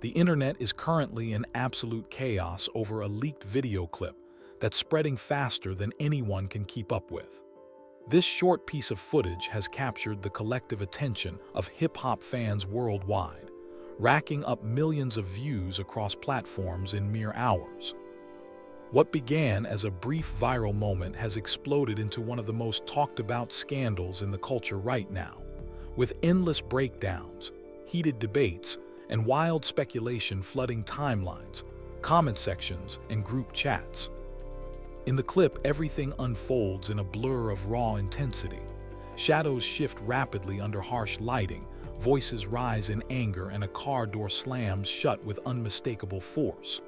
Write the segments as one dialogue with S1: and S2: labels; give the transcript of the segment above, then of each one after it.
S1: The internet is currently in absolute chaos over a leaked video clip that's spreading faster than anyone can keep up with. This short piece of footage has captured the collective attention of hip-hop fans worldwide, racking up millions of views across platforms in mere hours. What began as a brief viral moment has exploded into one of the most talked-about scandals in the culture right now, with endless breakdowns, heated debates, and wild speculation flooding timelines, comment sections, and group chats. In the clip, everything unfolds in a blur of raw intensity. Shadows shift rapidly under harsh lighting, voices rise in anger, and a car door slams shut with unmistakable force.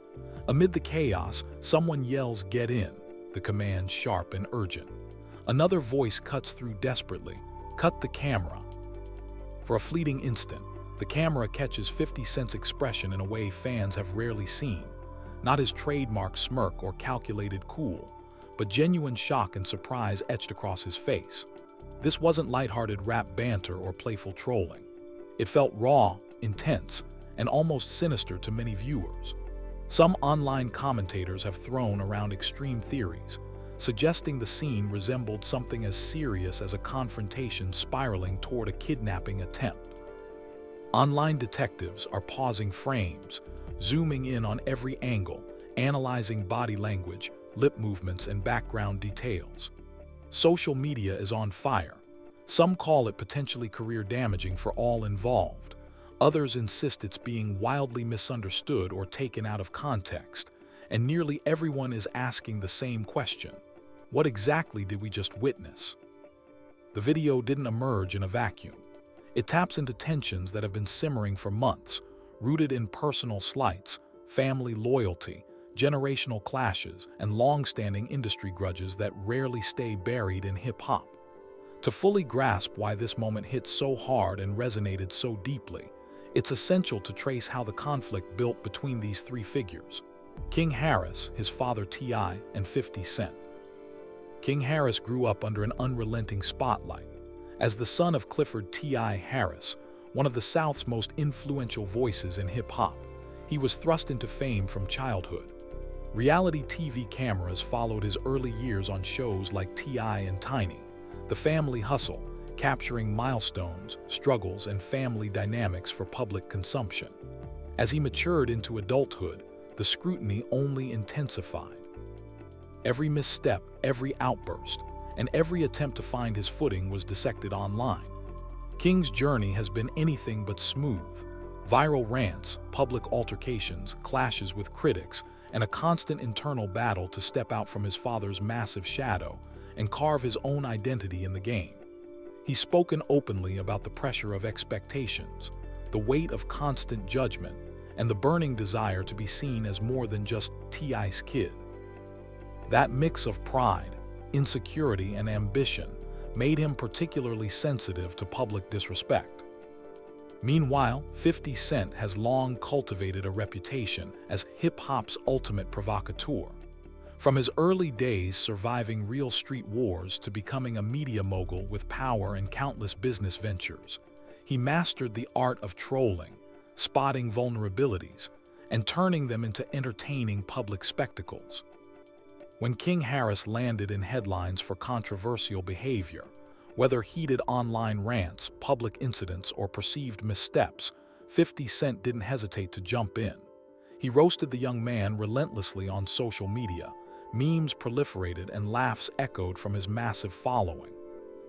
S1: Amid the chaos, someone yells, "Get in," the command sharp and urgent. Another voice cuts through desperately, "Cut the camera." For a fleeting instant, the camera catches 50 Cent's expression in a way fans have rarely seen. Not his trademark smirk or calculated cool, but genuine shock and surprise etched across his face. This wasn't lighthearted rap banter or playful trolling. It felt raw, intense, and almost sinister to many viewers. Some online commentators have thrown around extreme theories, suggesting the scene resembled something as serious as a confrontation spiraling toward a kidnapping attempt. Online detectives are pausing frames, zooming in on every angle, analyzing body language, lip movements, and background details. Social media is on fire. Some call it potentially career-damaging for all involved. Others insist it's being wildly misunderstood or taken out of context, and nearly everyone is asking the same question: what exactly did we just witness? The video didn't emerge in a vacuum. It taps into tensions that have been simmering for months, rooted in personal slights, family loyalty, generational clashes, and long-standing industry grudges that rarely stay buried in hip-hop. To fully grasp why this moment hit so hard and resonated so deeply, it's essential to trace how the conflict built between these three figures: King Harris, his father T.I., and 50 Cent. King Harris grew up under an unrelenting spotlight. As the son of Clifford T.I. Harris, one of the South's most influential voices in hip-hop, he was thrust into fame from childhood. Reality TV cameras followed his early years on shows like T.I. and Tiny, The Family Hustle, capturing milestones, struggles, and family dynamics for public consumption. As he matured into adulthood, the scrutiny only intensified. Every misstep, every outburst, and every attempt to find his footing was dissected online. King's journey has been anything but smooth. Viral rants, public altercations, clashes with critics, and a constant internal battle to step out from his father's massive shadow and carve his own identity in the game. He's spoken openly about the pressure of expectations, the weight of constant judgment, and the burning desire to be seen as more than just T.I.'s kid. That mix of pride, insecurity, and ambition made him particularly sensitive to public disrespect. Meanwhile, 50 Cent has long cultivated a reputation as hip-hop's ultimate provocateur. From his early days surviving real street wars to becoming a media mogul with power and countless business ventures, he mastered the art of trolling, spotting vulnerabilities, and turning them into entertaining public spectacles. When King Harris landed in headlines for controversial behavior, whether heated online rants, public incidents, or perceived missteps, 50 Cent didn't hesitate to jump in. He roasted the young man relentlessly on social media. Memes proliferated and laughs echoed from his massive following.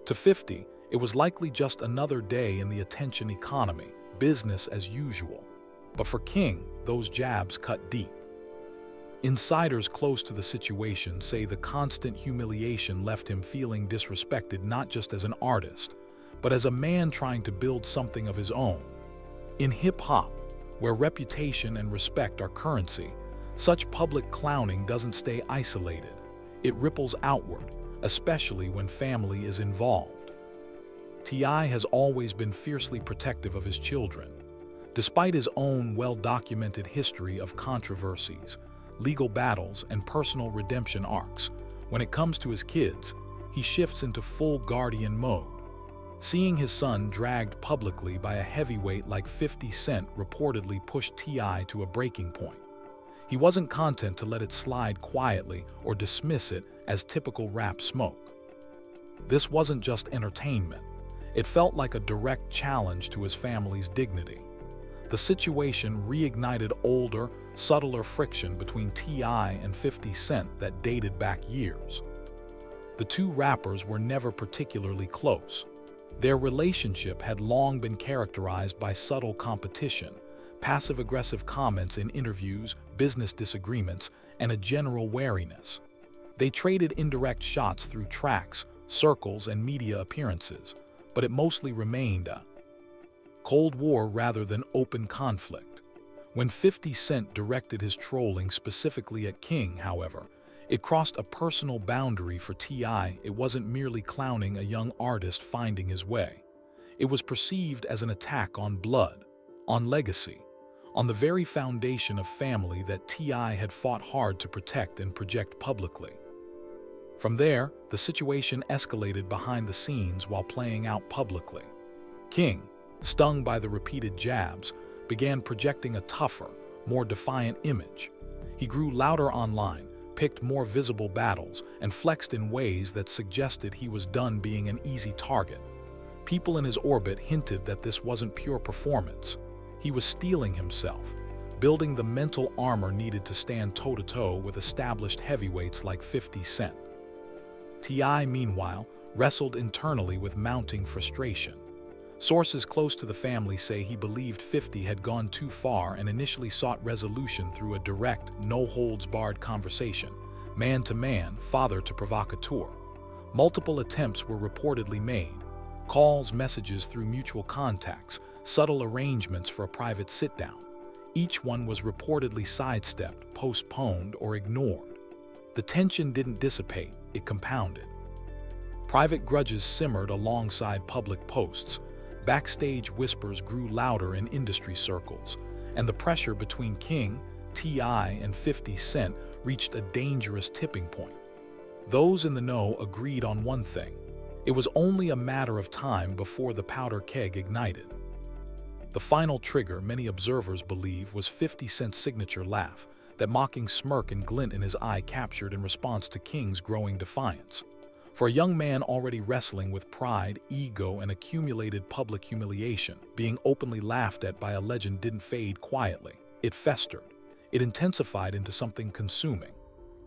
S1: To 50, it was likely just another day in the attention economy, business as usual. But for King, those jabs cut deep. Insiders close to the situation say the constant humiliation left him feeling disrespected not just as an artist, but as a man trying to build something of his own. In hip-hop, where reputation and respect are currency, such public clowning doesn't stay isolated. It ripples outward, especially when family is involved. T.I. has always been fiercely protective of his children. Despite his own well-documented history of controversies, legal battles, and personal redemption arcs, when it comes to his kids, he shifts into full guardian mode. Seeing his son dragged publicly by a heavyweight like 50 Cent reportedly pushed T.I. to a breaking point. He wasn't content to let it slide quietly or dismiss it as typical rap smoke. This wasn't just entertainment. It felt like a direct challenge to his family's dignity. The situation reignited older, subtler friction between T.I. and 50 Cent that dated back years. The two rappers were never particularly close. Their relationship had long been characterized by subtle competition, passive-aggressive comments in interviews, business disagreements, and a general wariness. They traded indirect shots through tracks, circles, and media appearances, but it mostly remained a Cold War rather than open conflict. When 50 Cent directed his trolling specifically at King, however, it crossed a personal boundary for T.I. It wasn't merely clowning a young artist finding his way. It was perceived as an attack on blood, on legacy, on the very foundation of family that T.I. had fought hard to protect and project publicly. From there, the situation escalated behind the scenes while playing out publicly. King, stung by the repeated jabs, began projecting a tougher, more defiant image. He grew louder online, picked more visible battles, and flexed in ways that suggested he was done being an easy target. People in his orbit hinted that this wasn't pure performance. He was steeling himself, building the mental armor needed to stand toe-to-toe with established heavyweights like 50 Cent. T.I., meanwhile, wrestled internally with mounting frustration. Sources close to the family say he believed 50 had gone too far and initially sought resolution through a direct, no-holds-barred conversation, man-to-man, father to provocateur. Multiple attempts were reportedly made: calls, messages through mutual contacts, subtle arrangements for a private sit-down. Each one was reportedly sidestepped, postponed, or ignored. The tension didn't dissipate, it compounded. Private grudges simmered alongside public posts. Backstage whispers grew louder in industry circles, and the pressure between King, T.I., and 50 Cent reached a dangerous tipping point. Those in the know agreed on one thing: it was only a matter of time before the powder keg ignited. The final trigger, many observers believe, was 50 Cent's signature laugh, that mocking smirk and glint in his eye captured in response to King's growing defiance. For a young man already wrestling with pride, ego, and accumulated public humiliation, being openly laughed at by a legend didn't fade quietly. It festered. It intensified into something consuming.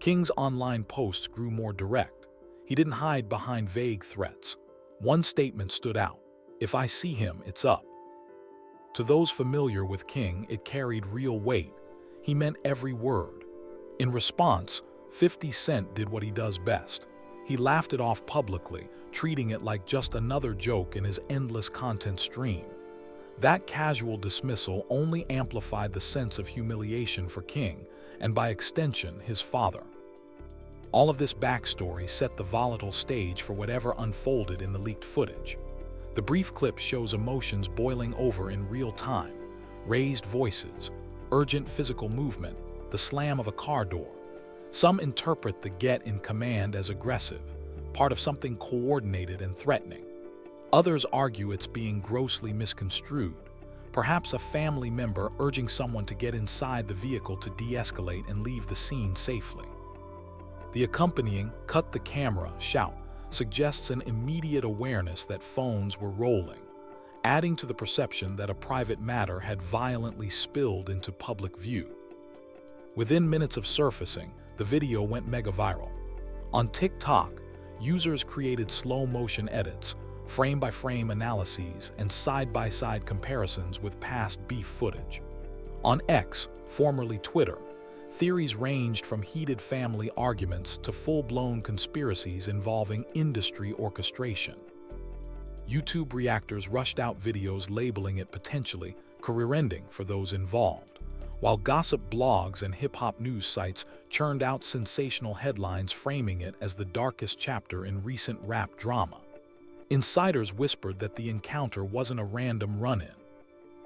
S1: King's online posts grew more direct. He didn't hide behind vague threats. One statement stood out: "If I see him, it's up." To those familiar with King, it carried real weight. He meant every word. In response, 50 Cent did what he does best. He laughed it off publicly, treating it like just another joke in his endless content stream. That casual dismissal only amplified the sense of humiliation for King, and by extension, his father. All of this backstory set the volatile stage for whatever unfolded in the leaked footage. The brief clip shows emotions boiling over in real time: raised voices, urgent physical movement, the slam of a car door. Some interpret the get in command as aggressive, part of something coordinated and threatening. Others argue it's being grossly misconstrued, perhaps a family member urging someone to get inside the vehicle to de-escalate and leave the scene safely. The accompanying "cut the camera" shout suggests an immediate awareness that phones were rolling, adding to the perception that a private matter had violently spilled into public view. Within minutes of surfacing, the video went mega viral. On TikTok, users created slow-motion edits, frame-by-frame analyses, and side-by-side comparisons with past beef footage. On X, formerly Twitter, theories ranged from heated family arguments to full-blown conspiracies involving industry orchestration. YouTube reactors rushed out videos labeling it potentially career-ending for those involved, while gossip blogs and hip-hop news sites churned out sensational headlines framing it as the darkest chapter in recent rap drama. Insiders whispered that the encounter wasn't a random run-in.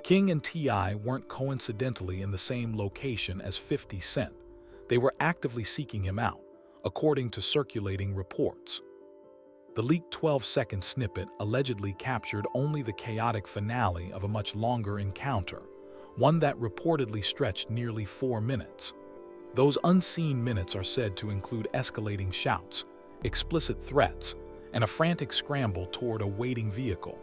S1: King and T.I. weren't coincidentally in the same location as 50 Cent. They were actively seeking him out, according to circulating reports. The leaked 12-second snippet allegedly captured only the chaotic finale of a much longer encounter, one that reportedly stretched nearly 4 minutes. Those unseen minutes are said to include escalating shouts, explicit threats, and a frantic scramble toward a waiting vehicle,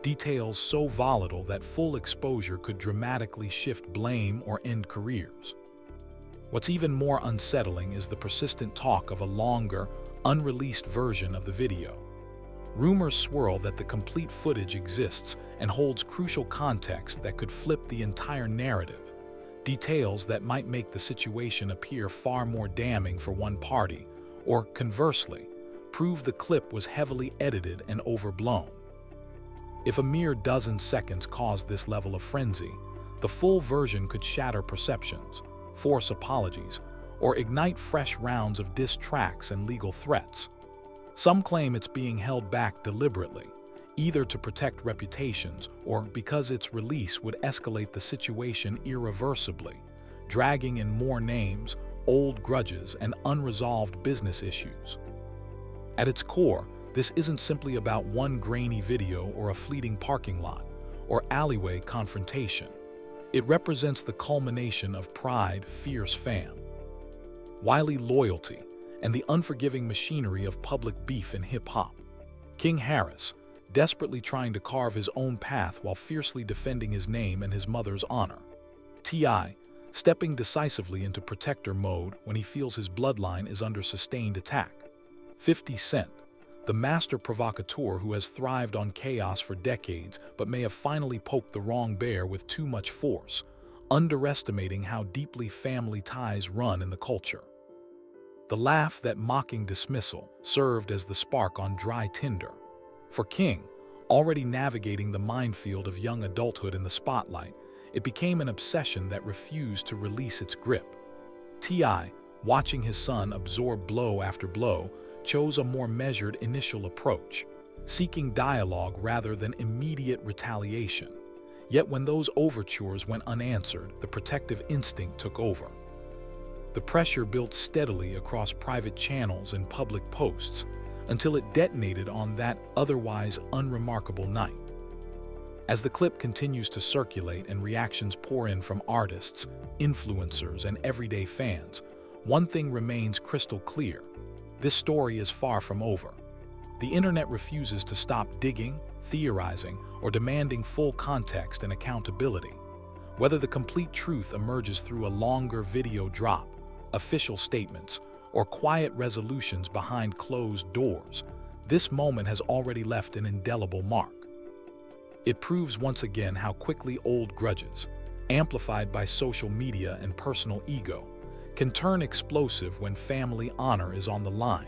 S1: details so volatile that full exposure could dramatically shift blame or end careers. What's even more unsettling is the persistent talk of a longer, unreleased version of the video. Rumors swirl that the complete footage exists and holds crucial context that could flip the entire narrative, details that might make the situation appear far more damning for one party, or conversely, prove the clip was heavily edited and overblown. If a mere dozen seconds caused this level of frenzy, the full version could shatter perceptions, force apologies, or ignite fresh rounds of diss tracks and legal threats. Some claim it's being held back deliberately, either to protect reputations or because its release would escalate the situation irreversibly, dragging in more names, old grudges, and unresolved business issues. At its core, this isn't simply about one grainy video or a fleeting parking lot or alleyway confrontation. It represents the culmination of pride, fierce fam, wily loyalty, and the unforgiving machinery of public beef in hip-hop. King Harris, desperately trying to carve his own path while fiercely defending his name and his mother's honor. T.I., stepping decisively into protector mode when he feels his bloodline is under sustained attack. 50 Cent, the master provocateur who has thrived on chaos for decades but may have finally poked the wrong bear with too much force, underestimating how deeply family ties run in the culture. The laugh, that mocking dismissal, served as the spark on dry tinder. For King, already navigating the minefield of young adulthood in the spotlight, it became an obsession that refused to release its grip. T.I., watching his son absorb blow after blow, chose a more measured initial approach, seeking dialogue rather than immediate retaliation. Yet when those overtures went unanswered, the protective instinct took over. The pressure built steadily across private channels and public posts until it detonated on that otherwise unremarkable night. As the clip continues to circulate and reactions pour in from artists, influencers, and everyday fans, one thing remains crystal clear: this story is far from over. The internet refuses to stop digging, theorizing, or demanding full context and accountability. Whether the complete truth emerges through a longer video drop, official statements, or quiet resolutions behind closed doors, this moment has already left an indelible mark. It proves once again how quickly old grudges, amplified by social media and personal ego, can turn explosive when family honor is on the line.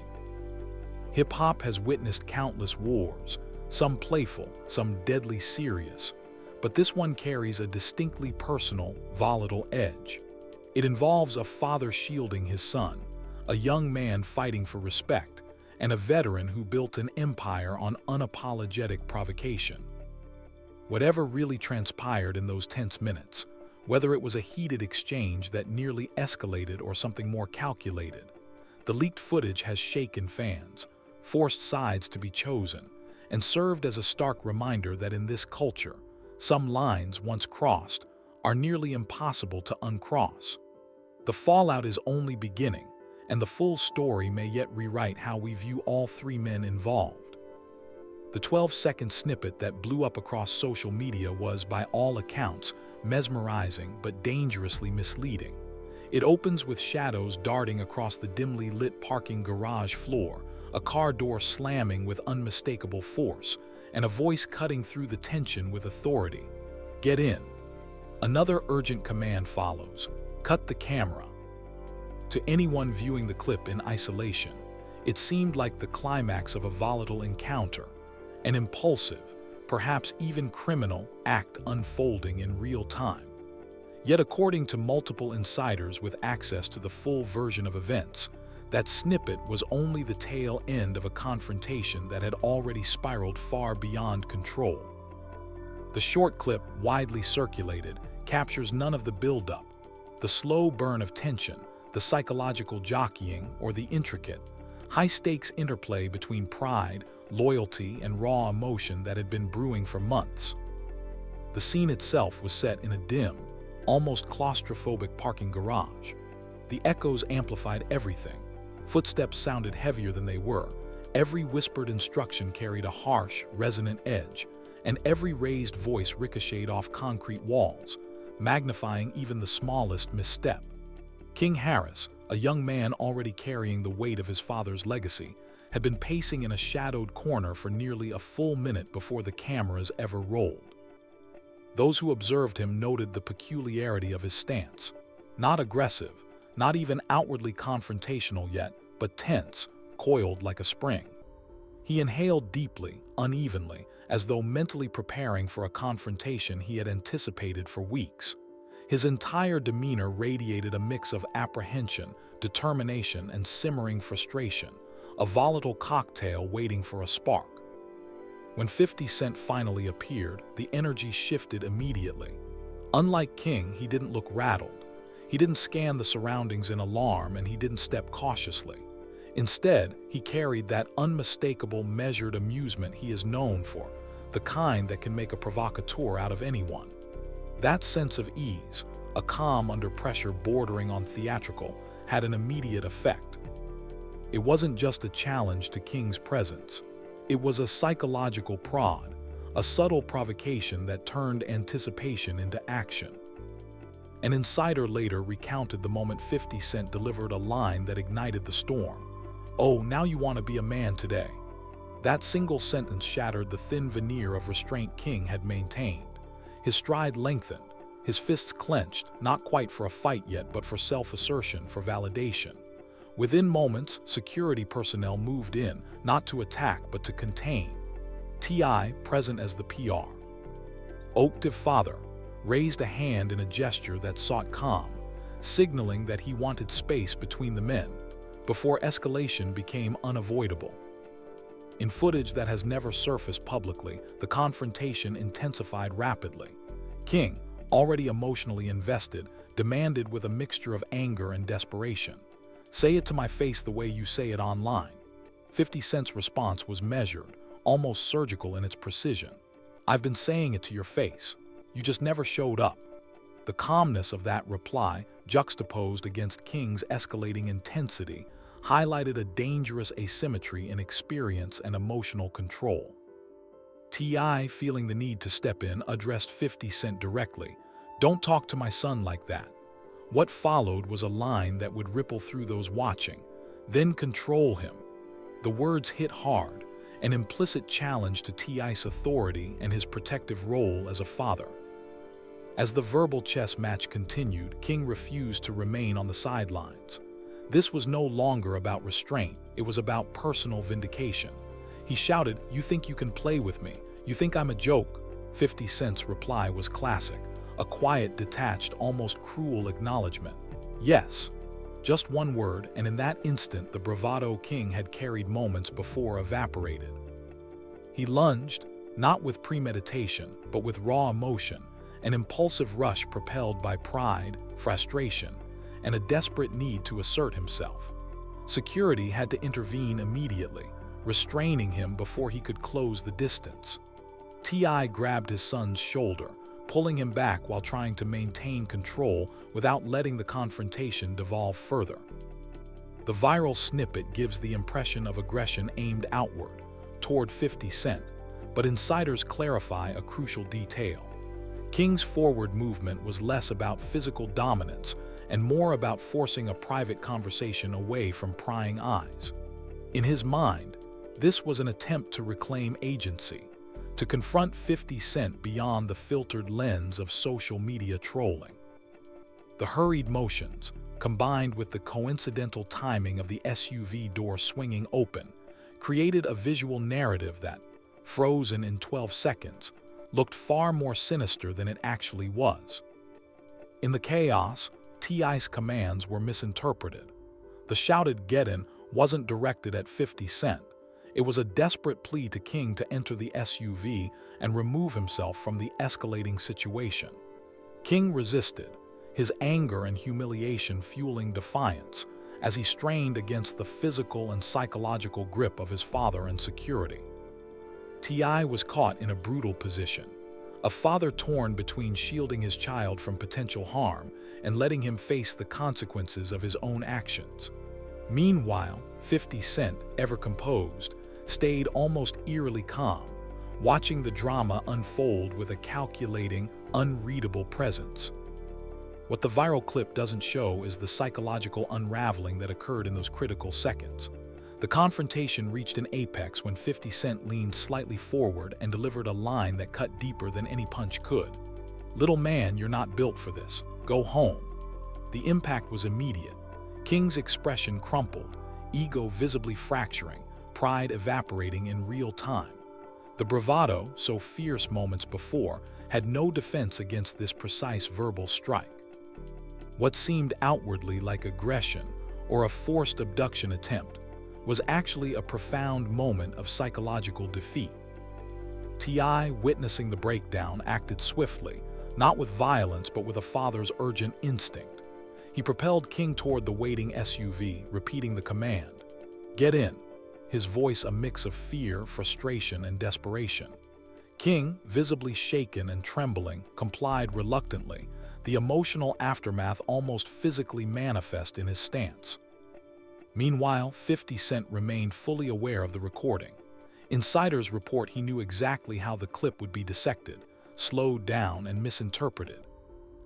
S1: Hip-hop has witnessed countless wars, some playful, some deadly serious, but this one carries a distinctly personal, volatile edge. It involves a father shielding his son, a young man fighting for respect, and a veteran who built an empire on unapologetic provocation. Whatever really transpired in those tense minutes, whether it was a heated exchange that nearly escalated or something more calculated, the leaked footage has shaken fans, forced sides to be chosen, and served as a stark reminder that in this culture, some lines once crossed are nearly impossible to uncross. The fallout is only beginning, and the full story may yet rewrite how we view all three men involved. The 12-second snippet that blew up across social media was, by all accounts, mesmerizing but dangerously misleading. It opens with shadows darting across the dimly lit parking garage floor, a car door slamming with unmistakable force, and a voice cutting through the tension with authority. "Get in." Another urgent command follows: "Cut the camera." To anyone viewing the clip in isolation, it seemed like the climax of a volatile encounter, an impulsive, perhaps even criminal, act unfolding in real time. Yet according to multiple insiders with access to the full version of events, that snippet was only the tail end of a confrontation that had already spiraled far beyond control. The short clip, widely circulated, captures none of the buildup, the slow burn of tension, the psychological jockeying, or the intricate, high-stakes interplay between pride, loyalty, and raw emotion that had been brewing for months. The scene itself was set in a dim, almost claustrophobic parking garage. The echoes amplified everything. Footsteps sounded heavier than they were. Every whispered instruction carried a harsh, resonant edge, and every raised voice ricocheted off concrete walls, magnifying even the smallest misstep. King Harris, a young man already carrying the weight of his father's legacy, had been pacing in a shadowed corner for nearly a full minute before the cameras ever rolled. Those who observed him noted the peculiarity of his stance. Not aggressive, not even outwardly confrontational yet, but tense, coiled like a spring. He inhaled deeply, unevenly, as though mentally preparing for a confrontation he had anticipated for weeks. His entire demeanor radiated a mix of apprehension, determination, and simmering frustration, a volatile cocktail waiting for a spark. When 50 Cent finally appeared, the energy shifted immediately. Unlike King, he didn't look rattled. He didn't scan the surroundings in alarm, and he didn't step cautiously. Instead, he carried that unmistakable, measured amusement he is known for, the kind that can make a provocateur out of anyone. That sense of ease, a calm under pressure bordering on theatrical, had an immediate effect. It wasn't just a challenge to King's presence. It was a psychological prod, a subtle provocation that turned anticipation into action. An insider later recounted the moment 50 Cent delivered a line that ignited the storm. "Oh, now you want to be a man today." That single sentence shattered the thin veneer of restraint King had maintained. His stride lengthened, his fists clenched, not quite for a fight yet, but for self-assertion, for validation. Within moments, security personnel moved in, not to attack, but to contain. T.I., present as the PR, Octave father, raised a hand in a gesture that sought calm, signaling that he wanted space between the men, before escalation became unavoidable. In footage that has never surfaced publicly, the confrontation intensified rapidly. King, already emotionally invested, demanded with a mixture of anger and desperation, "Say it to my face the way you say it online." 50 Cent's response was measured, almost surgical in its precision. "I've been saying it to your face. You just never showed up." The calmness of that reply, juxtaposed against King's escalating intensity, highlighted a dangerous asymmetry in experience and emotional control. T.I., feeling the need to step in, addressed 50 Cent directly. "Don't talk to my son like that." What followed was a line that would ripple through those watching. "Then control him." The words hit hard, an implicit challenge to T.I.'s authority and his protective role as a father. As the verbal chess match continued, King refused to remain on the sidelines. This was no longer about restraint, it was about personal vindication. He shouted, "You think you can play with me? You think I'm a joke?" 50 Cent's reply was classic, a quiet, detached, almost cruel acknowledgement. Yes. Just one word, and in that instant the bravado King had carried moments before evaporated. He lunged, not with premeditation, but with raw emotion, an impulsive rush propelled by pride, frustration, and a desperate need to assert himself. Security had to intervene immediately, restraining him before he could close the distance. T.I. grabbed his son's shoulder, pulling him back while trying to maintain control without letting the confrontation devolve further. The viral snippet gives the impression of aggression aimed outward, toward 50 Cent, but insiders clarify a crucial detail. King's forward movement was less about physical dominance and more about forcing a private conversation away from prying eyes. In his mind, this was an attempt to reclaim agency, to confront 50 Cent beyond the filtered lens of social media trolling. The hurried motions, combined with the coincidental timing of the SUV door swinging open, created a visual narrative that, frozen in 12 seconds, looked far more sinister than it actually was. In the chaos, T.I.'s commands were misinterpreted. The shouted "Get in" wasn't directed at 50 Cent. It was a desperate plea to King to enter the SUV and remove himself from the escalating situation. King resisted, his anger and humiliation fueling defiance as he strained against the physical and psychological grip of his father and security. T.I was caught in a brutal position. A father torn between shielding his child from potential harm and letting him face the consequences of his own actions. Meanwhile, 50 Cent, ever composed, stayed almost eerily calm, watching the drama unfold with a calculating, unreadable presence. What the viral clip doesn't show is the psychological unraveling that occurred in those critical seconds. The confrontation reached an apex when 50 Cent leaned slightly forward and delivered a line that cut deeper than any punch could. "Little man, you're not built for this. Go home." The impact was immediate. King's expression crumpled, ego visibly fracturing, pride evaporating in real time. The bravado, so fierce moments before, had no defense against this precise verbal strike. What seemed outwardly like aggression or a forced abduction attempt was actually a profound moment of psychological defeat. T.I, witnessing the breakdown, acted swiftly, not with violence but with a father's urgent instinct. He propelled King toward the waiting SUV, repeating the command, "Get in," his voice a mix of fear, frustration, and desperation. King, visibly shaken and trembling, complied reluctantly, the emotional aftermath almost physically manifest in his stance. Meanwhile, 50 Cent remained fully aware of the recording. Insiders report he knew exactly how the clip would be dissected, slowed down, and misinterpreted.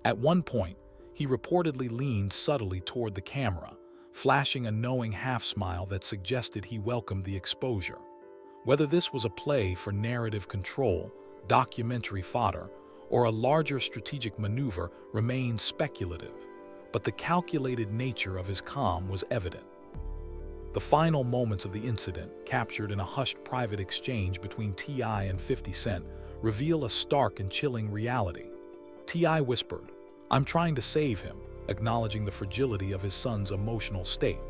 S1: At one point, he reportedly leaned subtly toward the camera, flashing a knowing half-smile that suggested he welcomed the exposure. Whether this was a play for narrative control, documentary fodder, or a larger strategic maneuver remains speculative, but the calculated nature of his calm was evident. The final moments of the incident, captured in a hushed private exchange between T.I and 50 Cent, reveal a stark and chilling reality. T.I whispered, "I'm trying to save him," acknowledging the fragility of his son's emotional state.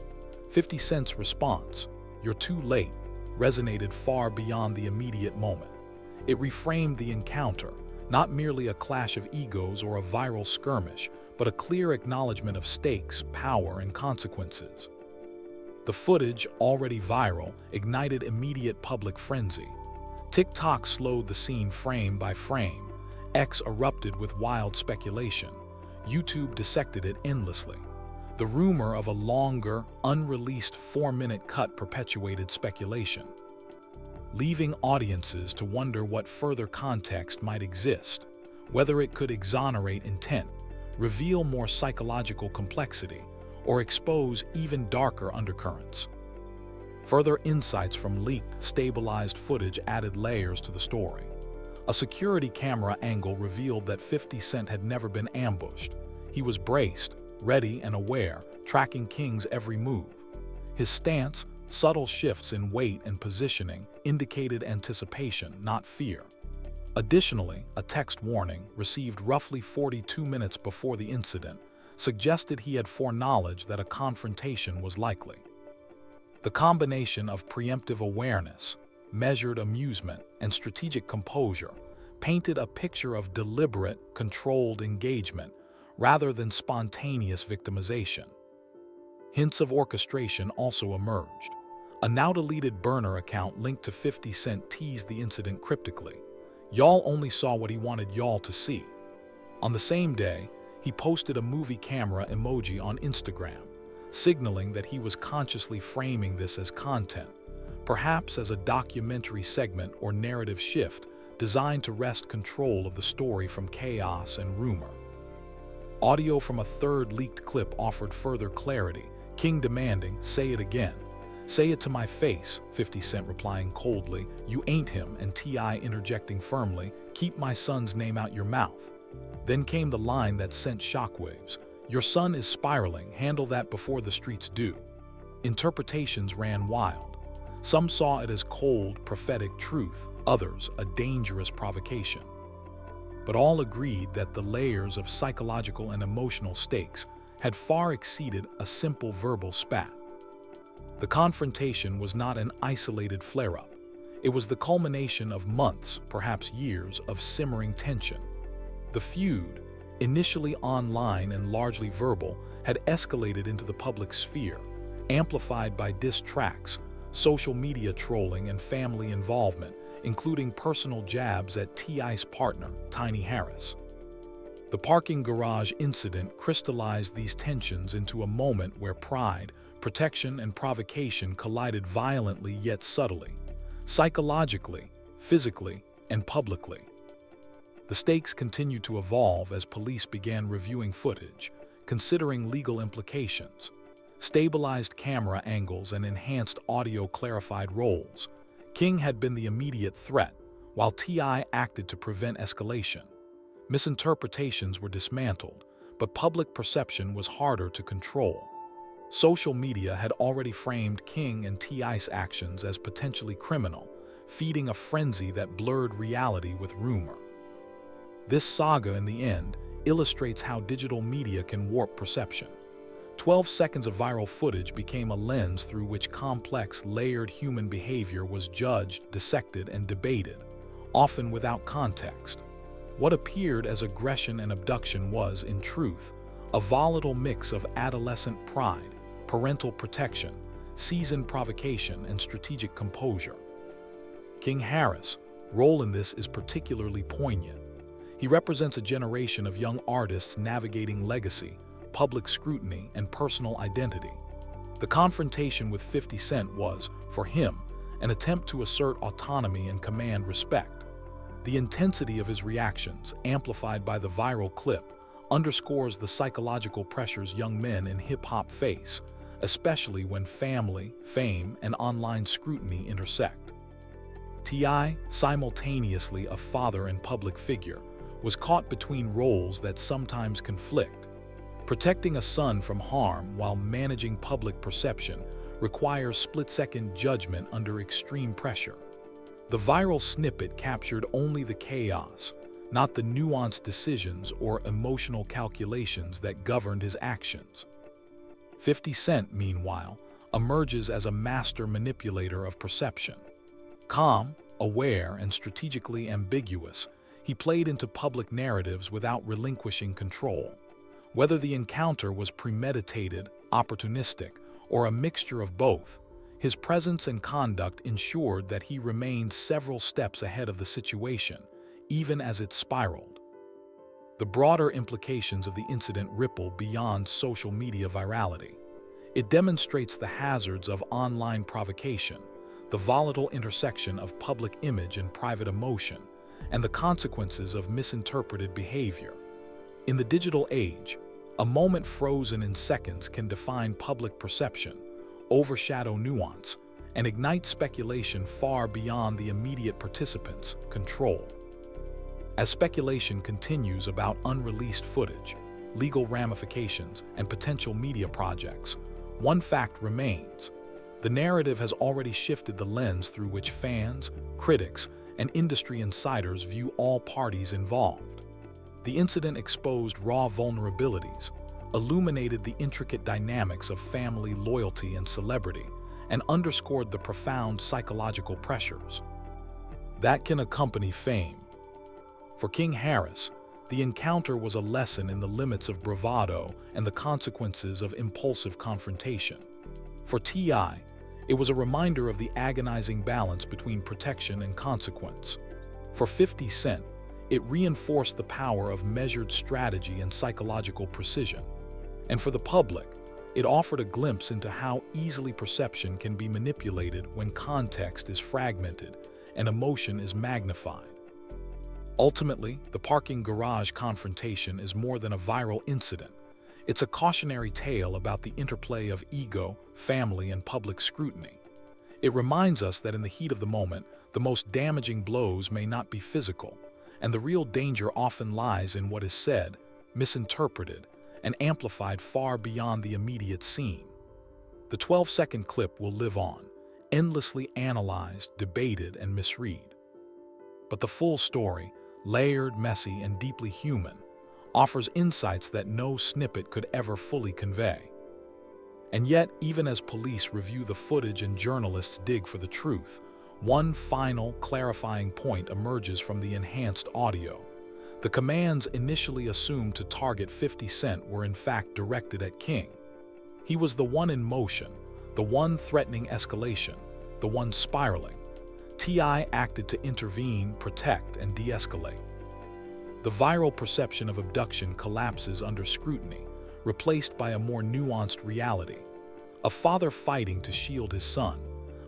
S1: 50 Cent's response, "You're too late," resonated far beyond the immediate moment. It reframed the encounter, not merely a clash of egos or a viral skirmish, but a clear acknowledgement of stakes, power, and consequences. The footage, already viral, ignited immediate public frenzy. TikTok slowed the scene frame by frame. X erupted with wild speculation. YouTube dissected it endlessly. The rumor of a longer, unreleased 4-minute cut perpetuated speculation, leaving audiences to wonder what further context might exist, whether it could exonerate intent, reveal more psychological complexity, or expose even darker undercurrents. Further insights from leaked, stabilized footage added layers to the story. A security camera angle revealed that 50 Cent had never been ambushed. He was braced, ready and aware, tracking King's every move. His stance, subtle shifts in weight and positioning, indicated anticipation, not fear. Additionally, a text warning, received roughly 42 minutes before the incident, suggested he had foreknowledge that a confrontation was likely. The combination of preemptive awareness, measured amusement, and strategic composure painted a picture of deliberate, controlled engagement rather than spontaneous victimization. Hints of orchestration also emerged. A now-deleted burner account linked to 50 Cent teased the incident cryptically. "Y'all only saw what he wanted y'all to see." On the same day, he posted a movie camera emoji on Instagram, signaling that he was consciously framing this as content, perhaps as a documentary segment or narrative shift designed to wrest control of the story from chaos and rumor. Audio from a third leaked clip offered further clarity, King demanding, "Say it again." "Say it to my face," 50 Cent replying coldly, "You ain't him," and T.I interjecting firmly, "Keep my son's name out your mouth." Then came the line that sent shockwaves, "Your son is spiraling, handle that before the streets do." Interpretations ran wild. Some saw it as cold, prophetic truth, others a dangerous provocation. But all agreed that the layers of psychological and emotional stakes had far exceeded a simple verbal spat. The confrontation was not an isolated flare-up. It was the culmination of months, perhaps years, of simmering tension. The feud, initially online and largely verbal, had escalated into the public sphere, amplified by diss tracks, social media trolling, and family involvement, including personal jabs at T.I.'s partner, King Harris. The parking garage incident crystallized these tensions into a moment where pride, protection, and provocation collided violently yet subtly, psychologically, physically, and publicly. The stakes continued to evolve as police began reviewing footage, considering legal implications. Stabilized camera angles and enhanced audio clarified roles. King had been the immediate threat, while T.I. acted to prevent escalation. Misinterpretations were dismantled, but public perception was harder to control. Social media had already framed King and T.I.'s actions as potentially criminal, feeding a frenzy that blurred reality with rumor. This saga, in the end, illustrates how digital media can warp perception. 12 seconds of viral footage became a lens through which complex, layered human behavior was judged, dissected, and debated, often without context. What appeared as aggression and abduction was, in truth, a volatile mix of adolescent pride, parental protection, seasoned provocation, and strategic composure. King Harris' role in this is particularly poignant. He represents a generation of young artists navigating legacy, public scrutiny, and personal identity. The confrontation with 50 Cent was, for him, an attempt to assert autonomy and command respect. The intensity of his reactions, amplified by the viral clip, underscores the psychological pressures young men in hip-hop face, especially when family, fame, and online scrutiny intersect. T.I., simultaneously a father and public figure, was caught between roles that sometimes conflict. Protecting a son from harm while managing public perception requires split-second judgment under extreme pressure. The viral snippet captured only the chaos, not the nuanced decisions or emotional calculations that governed his actions. 50 Cent, meanwhile, emerges as a master manipulator of perception. Calm, aware, and strategically ambiguous, he played into public narratives without relinquishing control. Whether the encounter was premeditated, opportunistic, or a mixture of both, his presence and conduct ensured that he remained several steps ahead of the situation, even as it spiraled. The broader implications of the incident ripple beyond social media virality. It demonstrates the hazards of online provocation, the volatile intersection of public image and private emotion, and the consequences of misinterpreted behavior. In the digital age, a moment frozen in seconds can define public perception, overshadow nuance, and ignite speculation far beyond the immediate participants' control. As speculation continues about unreleased footage, legal ramifications, and potential media projects, one fact remains. The narrative has already shifted the lens through which fans, critics, and industry insiders view all parties involved. The incident exposed raw vulnerabilities, illuminated the intricate dynamics of family loyalty and celebrity, and underscored the profound psychological pressures that can accompany fame. For King Harris, the encounter was a lesson in the limits of bravado and the consequences of impulsive confrontation. For T.I., it was a reminder of the agonizing balance between protection and consequence. For 50 Cent, it reinforced the power of measured strategy and psychological precision. And for the public, it offered a glimpse into how easily perception can be manipulated when context is fragmented and emotion is magnified. Ultimately, the parking garage confrontation is more than a viral incident. It's a cautionary tale about the interplay of ego, family, and public scrutiny. It reminds us that in the heat of the moment, the most damaging blows may not be physical, and the real danger often lies in what is said, misinterpreted, and amplified far beyond the immediate scene. The 12-second clip will live on, endlessly analyzed, debated, and misread. But the full story, layered, messy, and deeply human, offers insights that no snippet could ever fully convey. And yet, even as police review the footage and journalists dig for the truth, one final, clarifying point emerges from the enhanced audio. The commands initially assumed to target 50 Cent were in fact directed at King. He was the one in motion, the one threatening escalation, the one spiraling. T.I acted to intervene, protect, and de-escalate. The viral perception of abduction collapses under scrutiny, replaced by a more nuanced reality. A father fighting to shield his son,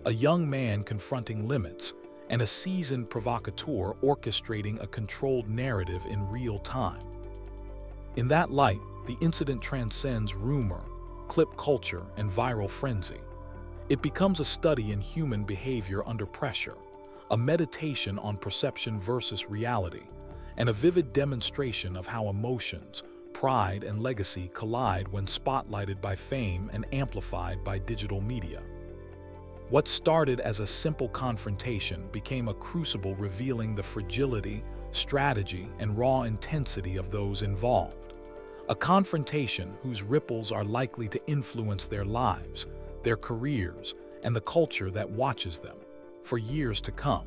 S1: a young man confronting limits, and a seasoned provocateur orchestrating a controlled narrative in real time. In that light, the incident transcends rumor, clip culture, and viral frenzy. It becomes a study in human behavior under pressure, a meditation on perception versus reality, and a vivid demonstration of how emotions, pride, and legacy collide when spotlighted by fame and amplified by digital media. What started as a simple confrontation became a crucible revealing the fragility, strategy, and raw intensity of those involved. A confrontation whose ripples are likely to influence their lives, their careers, and the culture that watches them for years to come.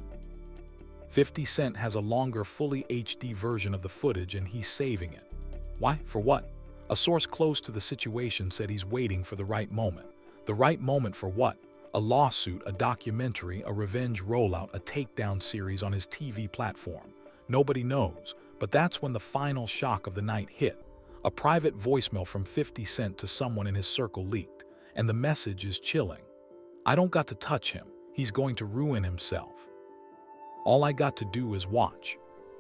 S1: 50 Cent has a longer, fully HD version of the footage, and he's saving it. Why? For what? A source close to the situation said he's waiting for the right moment. The right moment for what? A lawsuit, a documentary, a revenge rollout, a takedown series on his TV platform. Nobody knows, but that's when the final shock of the night hit. A private voicemail from 50 Cent to someone in his circle leaked, and the message is chilling. I don't got to touch him. He's going to ruin himself. All I got to do is watch.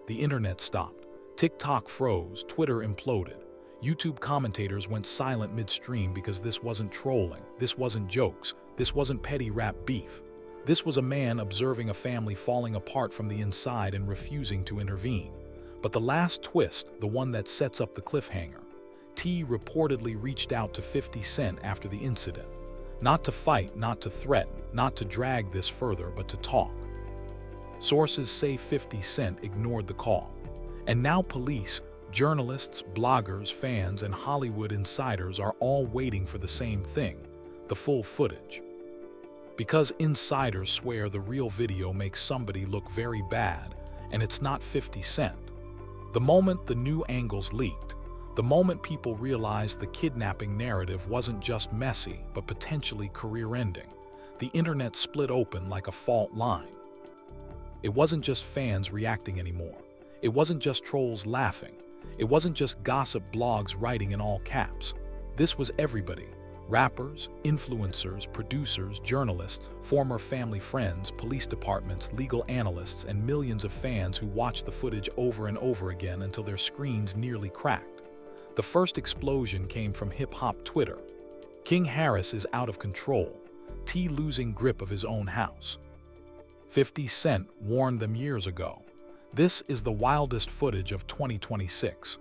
S1: The internet stopped. TikTok froze, Twitter imploded. YouTube commentators went silent midstream because this wasn't trolling, this wasn't jokes, this wasn't petty rap beef. This was a man observing a family falling apart from the inside and refusing to intervene. But the last twist, the one that sets up the cliffhanger. T reportedly reached out to 50 Cent after the incident. Not to fight, not to threaten, not to drag this further, but to talk. Sources say 50 Cent ignored the call. And now police, journalists, bloggers, fans, and Hollywood insiders are all waiting for the same thing, the full footage. Because insiders swear the real video makes somebody look very bad, and it's not 50 Cent. The moment the new angles leaked, the moment people realized the kidnapping narrative wasn't just messy, but potentially career-ending, the internet split open like a fault line. It wasn't just fans reacting anymore. It wasn't just trolls laughing. It wasn't just gossip blogs writing in all caps. This was everybody. Rappers, influencers, producers, journalists, former family friends, police departments, legal analysts, and millions of fans who watched the footage over and over again until their screens nearly cracked. The first explosion came from hip-hop Twitter. King Harris is out of control. T losing grip of his own house. 50 Cent warned them years ago. This is the wildest footage of 2026.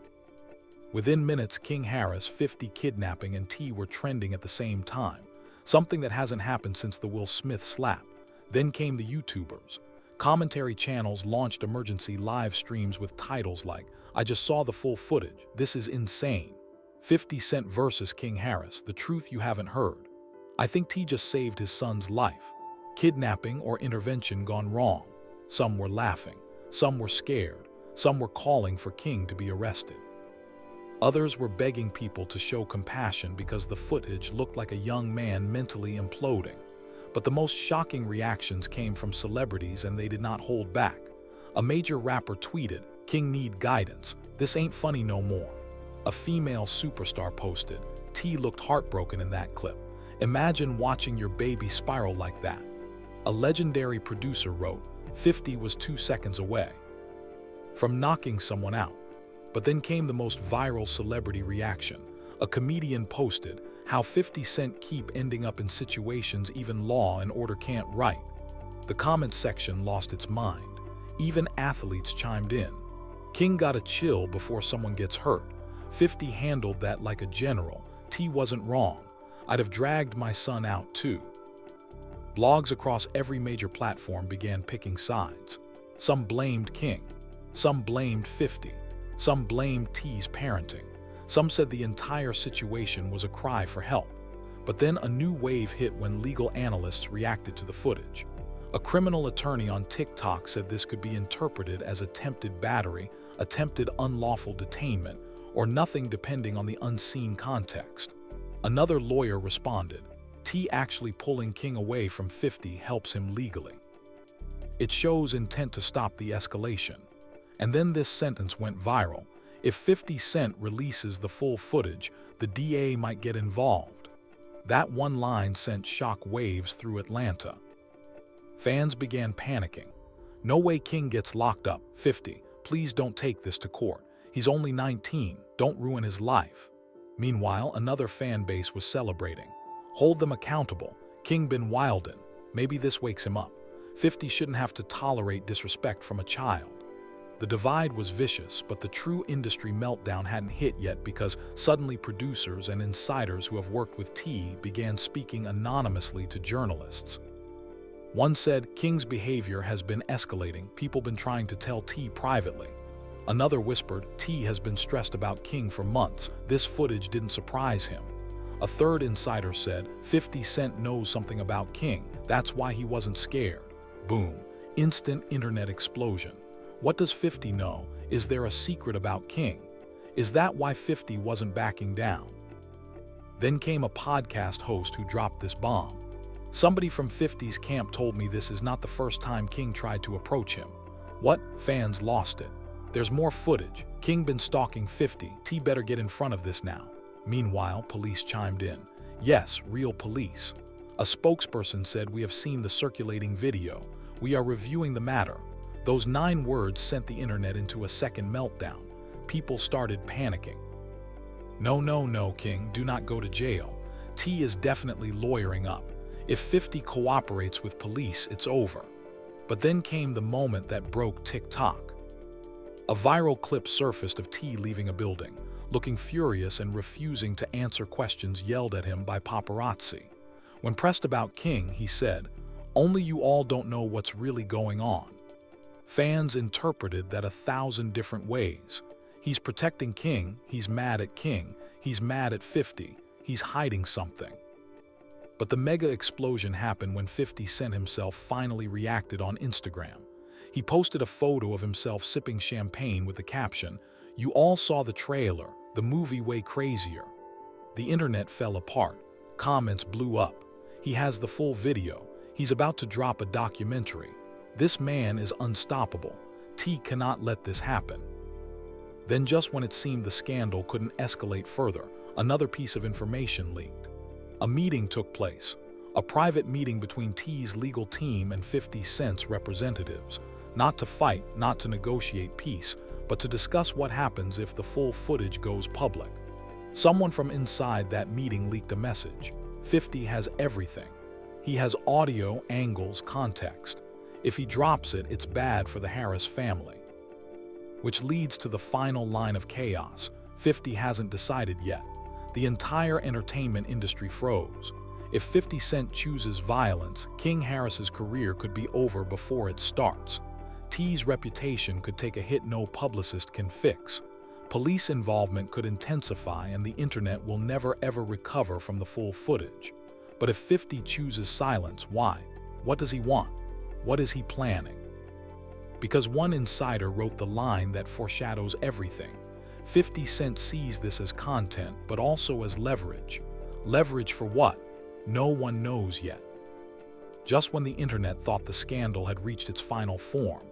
S1: Within minutes, King Harris, 50 kidnapping, and T were trending at the same time, something that hasn't happened since the Will Smith slap. Then came the YouTubers. Commentary channels launched emergency live streams with titles like, "I just saw the full footage. This is insane. 50 Cent versus King Harris, the truth you haven't heard. I think T just saved his son's life. Kidnapping or intervention gone wrong." Some were laughing. Some were scared. Some were calling for King to be arrested. Others were begging people to show compassion because the footage looked like a young man mentally imploding. But the most shocking reactions came from celebrities, and they did not hold back. A major rapper tweeted, "King need guidance. This ain't funny no more." A female superstar posted, "T looked heartbroken in that clip. Imagine watching your baby spiral like that." A legendary producer wrote, 50 was 2 seconds away from knocking someone out. But then came the most viral celebrity reaction. A comedian posted how 50 Cent keep ending up in situations even law and order can't write. The comment section lost its mind. Even athletes chimed in. King got a chill before someone gets hurt. 50 handled that like a general. T wasn't wrong. I'd have dragged my son out too. Blogs across every major platform began picking sides. Some blamed King. Some blamed 50. Some blamed T's parenting. Some said the entire situation was a cry for help. But then a new wave hit when legal analysts reacted to the footage. A criminal attorney on TikTok said this could be interpreted as attempted battery, attempted unlawful detainment, or nothing depending on the unseen context. Another lawyer responded, T actually pulling King away from 50 helps him legally. It shows intent to stop the escalation. And then this sentence went viral. If 50 Cent releases the full footage, the DA might get involved. That one line sent shock waves through Atlanta. Fans began panicking. No way King gets locked up. 50, please don't take this to court. He's only 19, don't ruin his life. Meanwhile, another fan base was celebrating. Hold them accountable. King been wildin'. Maybe this wakes him up. 50 shouldn't have to tolerate disrespect from a child. The divide was vicious, but the true industry meltdown hadn't hit yet because suddenly producers and insiders who have worked with T began speaking anonymously to journalists. One said, King's behavior has been escalating, people been trying to tell T privately. Another whispered, T has been stressed about King for months, this footage didn't surprise him. A third insider said, 50 Cent knows something about King, that's why he wasn't scared. Boom, instant internet explosion. What does 50 know? Is there a secret about King? Is that why 50 wasn't backing down? Then came a podcast host who dropped this bomb. Somebody from 50's camp told me this is not the first time King tried to approach him. What? Fans lost it. There's more footage. King been stalking 50. T better get in front of this now. Meanwhile, police chimed in. Yes, real police. A spokesperson said, we have seen the circulating video. We are reviewing the matter. Those 9 words sent the internet into a second meltdown. People started panicking. No, King, do not go to jail. T is definitely lawyering up. If 50 cooperates with police, it's over. But then came the moment that broke TikTok. A viral clip surfaced of T leaving a building, looking furious and refusing to answer questions yelled at him by paparazzi. When pressed about King, he said, only you all don't know what's really going on. Fans interpreted that 1,000 different ways. He's protecting King, he's mad at King, he's mad at 50, he's hiding something. But the mega explosion happened when 50 Cent himself finally reacted on Instagram. He posted a photo of himself sipping champagne with the caption, "You all saw the trailer, the movie way crazier." The internet fell apart. Comments blew up. He has the full video. He's about to drop a documentary. This man is unstoppable. T cannot let this happen. Then just when it seemed the scandal couldn't escalate further, another piece of information leaked. A meeting took place. A private meeting between T's legal team and 50 Cent's representatives. Not to fight, not to negotiate peace, but to discuss what happens if the full footage goes public. Someone from inside that meeting leaked a message. 50 has everything. He has audio, angles, context. If he drops it, it's bad for the Harris family. Which leads to the final line of chaos. 50 hasn't decided yet. The entire entertainment industry froze. If 50 Cent chooses violence, King Harris's career could be over before it starts. T's reputation could take a hit no publicist can fix. Police involvement could intensify and the internet will never ever recover from the full footage. But if 50 chooses silence, why? What does he want? What is he planning? Because one insider wrote the line that foreshadows everything. 50 Cent sees this as content, but also as leverage. Leverage for what? No one knows yet. Just when the internet thought the scandal had reached its final form,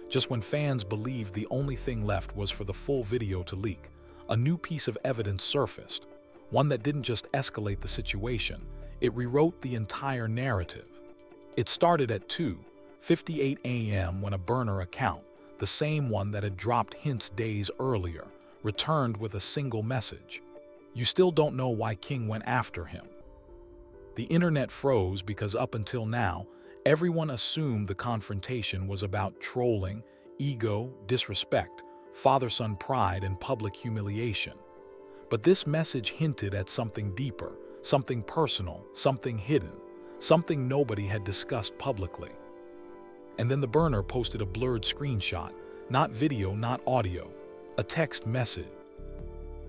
S1: just when fans believed the only thing left was for the full video to leak, a new piece of evidence surfaced. One that didn't just escalate the situation, it rewrote the entire narrative. It started at 2:58 a.m. when a burner account, the same one that had dropped hints days earlier, returned with a single message. You still don't know why King went after him. The internet froze because up until now, everyone assumed the confrontation was about trolling, ego, disrespect, father-son pride, and public humiliation. But this message hinted at something deeper, something personal, something hidden, something nobody had discussed publicly. And then the burner posted a blurred screenshot, not video, not audio, a text message.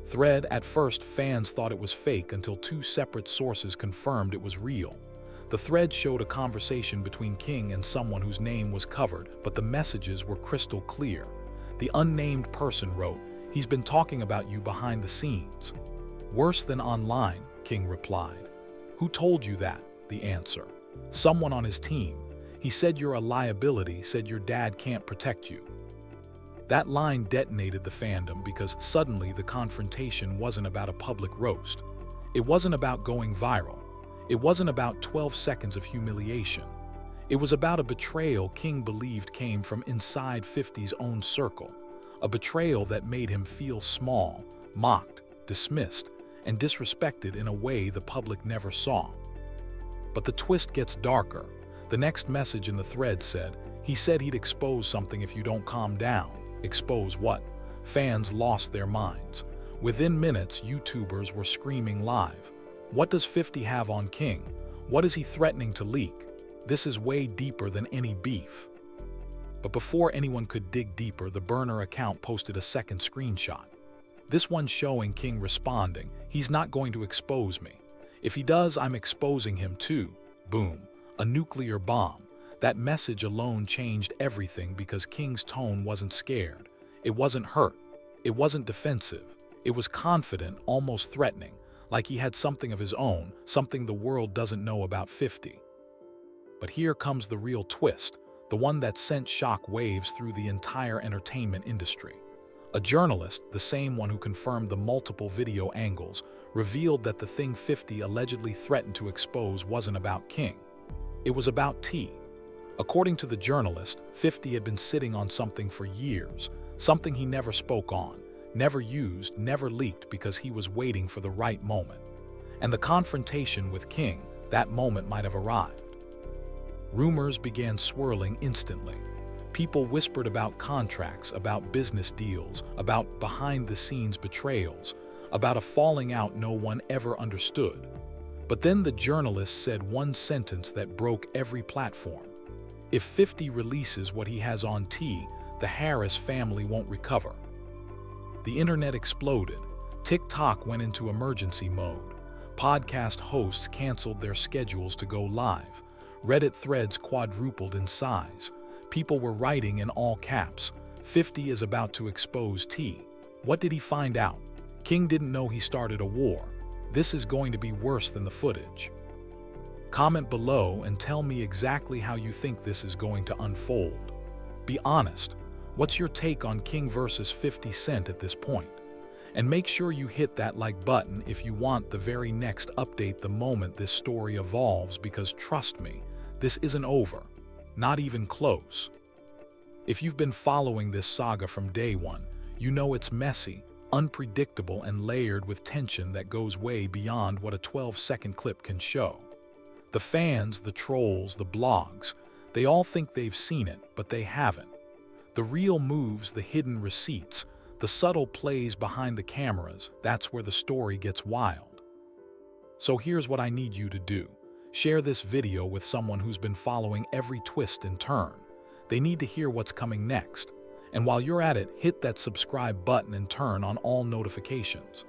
S1: Thread. At first, fans thought it was fake until 2 separate sources confirmed it was real. The thread showed a conversation between King and someone whose name was covered, but the messages were crystal clear. The unnamed person wrote, "He's been talking about you behind the scenes." "Worse than online," King replied. "Who told you that?" The answer. "Someone on his team. He said you're a liability, said your dad can't protect you. That line detonated the fandom because suddenly the confrontation wasn't about a public roast. It wasn't about going viral. It wasn't about 12 seconds of humiliation. It was about a betrayal King believed came from inside 50's own circle. A betrayal that made him feel small, mocked, dismissed, and disrespected in a way the public never saw. But the twist gets darker. The next message in the thread said, "He said he'd expose something if you don't calm down." Expose what? Fans lost their minds. Within minutes, YouTubers were screaming live. What does 50 have on King? What is he threatening to leak? This is way deeper than any beef. But before anyone could dig deeper, the burner account posted a second screenshot. This one showing King responding, "He's not going to expose me. If he does, I'm exposing him too." Boom. A nuclear bomb. That message alone changed everything because King's tone wasn't scared. It wasn't hurt. It wasn't defensive. It was confident, almost threatening, like he had something of his own, something the world doesn't know about 50. But here comes the real twist, the one that sent shock waves through the entire entertainment industry. A journalist, the same one who confirmed the multiple video angles, revealed that the thing 50 allegedly threatened to expose wasn't about King. It was about T. According to the journalist, 50 had been sitting on something for years, something he never spoke on, never used, never leaked because he was waiting for the right moment. And the confrontation with King, that moment might have arrived. Rumors began swirling instantly. People whispered about contracts, about business deals, about behind-the-scenes betrayals, about a falling out no one ever understood. But then the journalist said one sentence that broke every platform. If 50 releases what he has on T, the Harris family won't recover. The internet exploded. TikTok went into emergency mode. Podcast hosts canceled their schedules to go live. Reddit threads quadrupled in size. People were writing in all caps, "50 is about to expose T." What did he find out? King didn't know he started a war. This is going to be worse than the footage. Comment below and tell me exactly how you think this is going to unfold. Be honest. What's your take on King versus 50 Cent at this point? And make sure you hit that like button if you want the very next update the moment this story evolves, because trust me, this isn't over. Not even close. If you've been following this saga from day one, you know it's messy, unpredictable, and layered with tension that goes way beyond what a 12-second clip can show. The fans, the trolls, the blogs, they all think they've seen it, but they haven't. The real moves, the hidden receipts, the subtle plays behind the cameras, that's where the story gets wild. So here's what I need you to do. Share this video with someone who's been following every twist and turn. They need to hear what's coming next. And while you're at it, hit that subscribe button and turn on all notifications.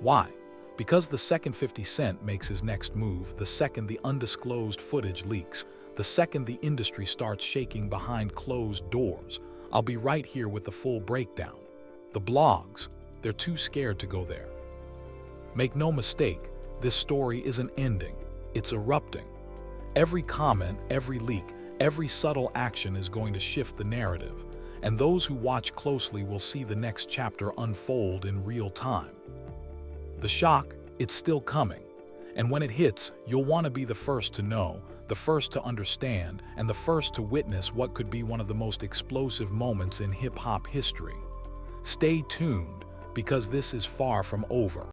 S1: Why? Because the second 50 Cent makes his next move, the second the undisclosed footage leaks, the second the industry starts shaking behind closed doors, I'll be right here with the full breakdown. The blogs, they're too scared to go there. Make no mistake, this story isn't ending, it's erupting. Every comment, every leak, every subtle action is going to shift the narrative, and those who watch closely will see the next chapter unfold in real time. The shock, it's still coming, and when it hits, you'll want to be the first to know, the first to understand, and the first to witness what could be one of the most explosive moments in hip-hop history. Stay tuned, because this is far from over.